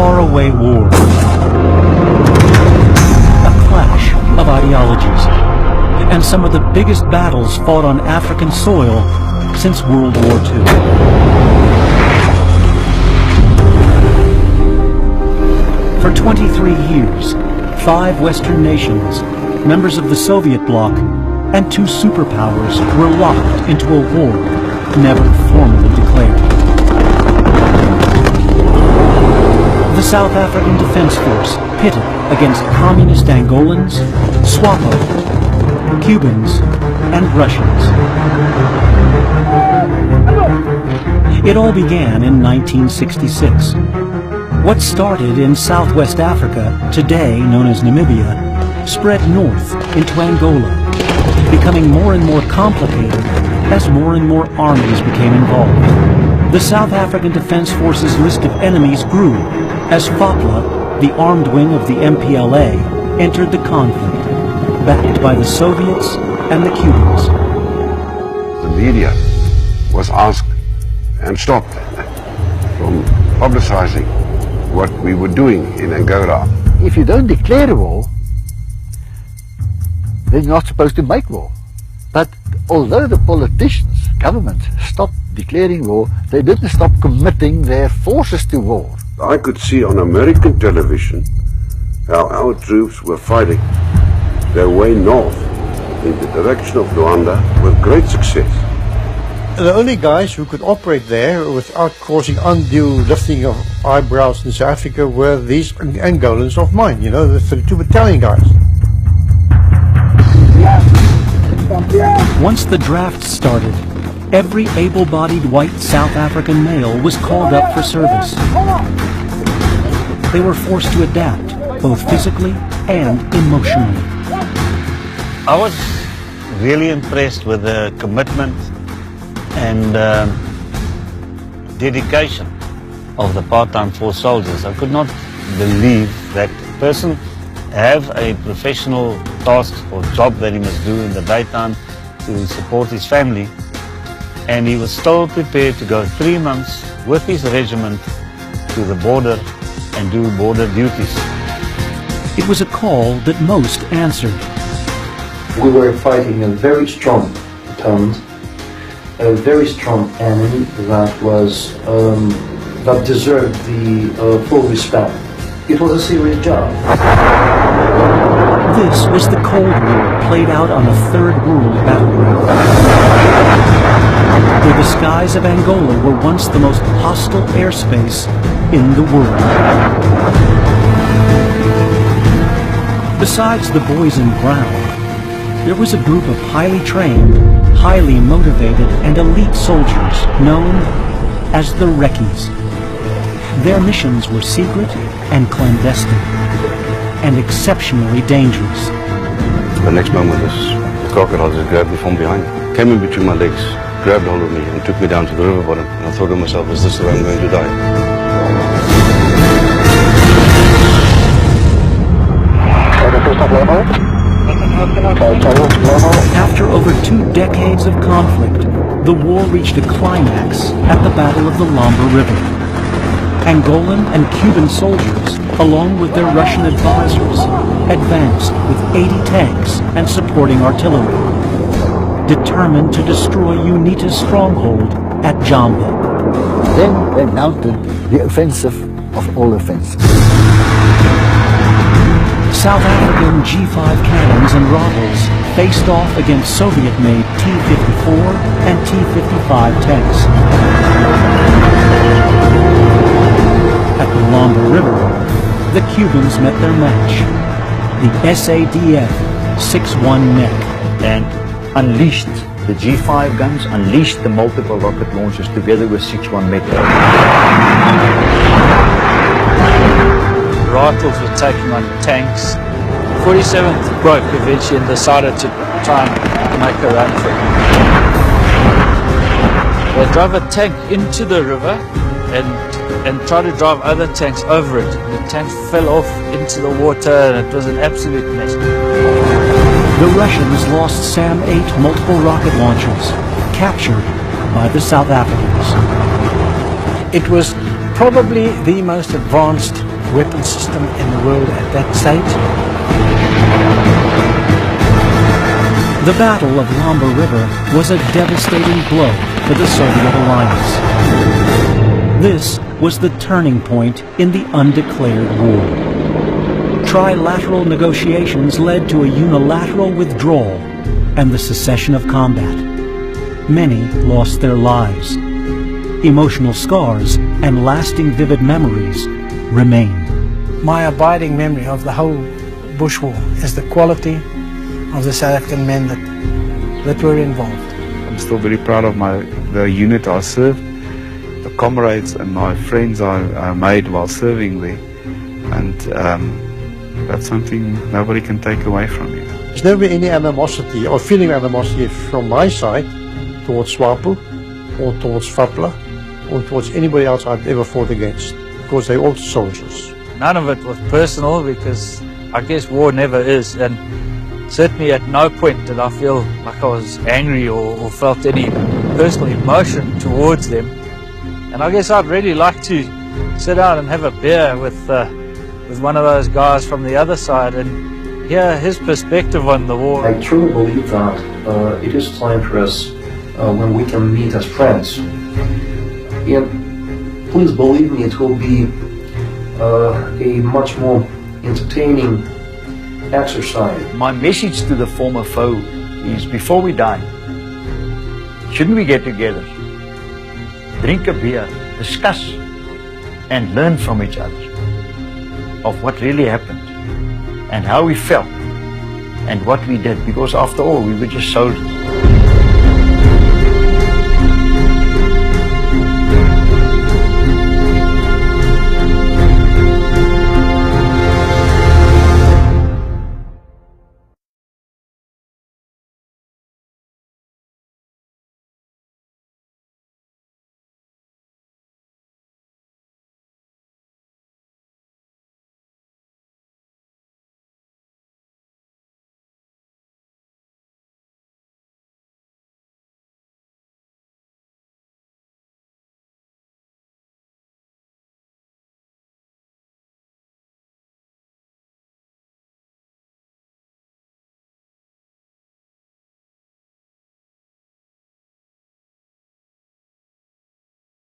faraway war. A clash of ideologies, and some of the biggest battles fought on African soil since World War II. For 23 years, 5 Western nations, members of the Soviet bloc, and 2 superpowers were locked into a war never formally declared. The South African Defense Force pitted against communist Angolans, Swapo, Cubans, and Russians. It all began in 1966. What started in Southwest Africa, today known as Namibia, spread north into Angola, becoming more and more complicated as more and more armies became involved. The South African Defense Force's list of enemies grew as FAPLA, the armed wing of the MPLA, entered the conflict, backed by the Soviets and the Cubans. The media was asked and stopped from publicizing what we were doing in Angola. If you don't declare a war, then you're not supposed to make war. But although the politicians, government, stopped declaring war, they didn't stop committing their forces to war. I could see on American television how our troops were fighting their way north in the direction of Luanda with great success. The only guys who could operate there without causing undue lifting of eyebrows in South Africa were these Angolans of mine, you know, the 32 battalion guys. Once the draft started, every able-bodied white South African male was called up for service. They were forced to adapt, both physically and emotionally. I was really impressed with the commitment and dedication of the part-time force soldiers. I could not believe that a person have a professional task or job that he must do in the daytime to support his family, and he was still prepared to go 3 months with his regiment to the border and do border duties. It was a call that most answered. We were fighting a very strong opponent, a very strong enemy that was that deserved the full respect. It was a serious job. This was the Cold War played out on a third world battleground, where the skies of Angola were once the most hostile airspace in the world. Besides the boys in brown, there was a group of highly trained, highly motivated, and elite soldiers known as the Reckies. Their missions were secret and clandestine, and exceptionally dangerous. The next moment, this crocodile just grabbed me from behind, came in between my legs, grabbed hold of me, and took me down to the river bottom. And I thought to myself, is this where I'm going to die? After over 2 decades of conflict, the war reached a climax at the Battle of the Lamba River. Angolan and Cuban soldiers, along with their Russian advisors, advanced with 80 tanks and supporting artillery, determined to destroy UNITA's stronghold at Jamba. Then they mounted the offensive of all offensives. South African G5 cannons and rifles faced off against Soviet-made T-54 and T-55 tanks. At the Lamba River, the Cubans met their match, the SADF 6-1 Nek, and unleashed the G5 guns, unleashed the multiple rocket launchers together with 6-1 Mek. Rifles were taking on tanks. 47th broke eventually and decided to try and make a run for it. They drove a tank into the river and tried to drive other tanks over it. The tank fell off into the water and it was an absolute mess. The Russians lost SAM-8 multiple rocket launchers, captured by the South Africans. It was probably the most advanced weapon system in the world at that stage. The Battle of Lamba River was a devastating blow for the Soviet alliance. This was the turning point in the undeclared war. Trilateral negotiations led to a unilateral withdrawal and the cessation of combat. Many lost their lives. Emotional scars and lasting vivid memories remain. My abiding memory of the whole Bush War is the quality of the South African men that were involved. I'm still very proud of the unit I served, the comrades and my friends I made while serving there, and that's something nobody can take away from you. There's never been any animosity or feeling of animosity from my side towards SWAPO or towards FAPLA or towards anybody else I've ever fought against, because they're all soldiers. None of it was personal, because I guess war never is, and certainly at no point did I feel like I was angry or felt any personal emotion towards them. And I guess I'd really like to sit down and have a beer with one of those guys from the other side and hear his perspective on the war. I truly believe that it is time for us when we can meet as friends. And please believe me, it will be a much more entertaining exercise. My message to the former foe is, before we die, shouldn't we get together, drink a beer, discuss and learn from each other of what really happened and how we felt and what we did, because after all we were just soldiers.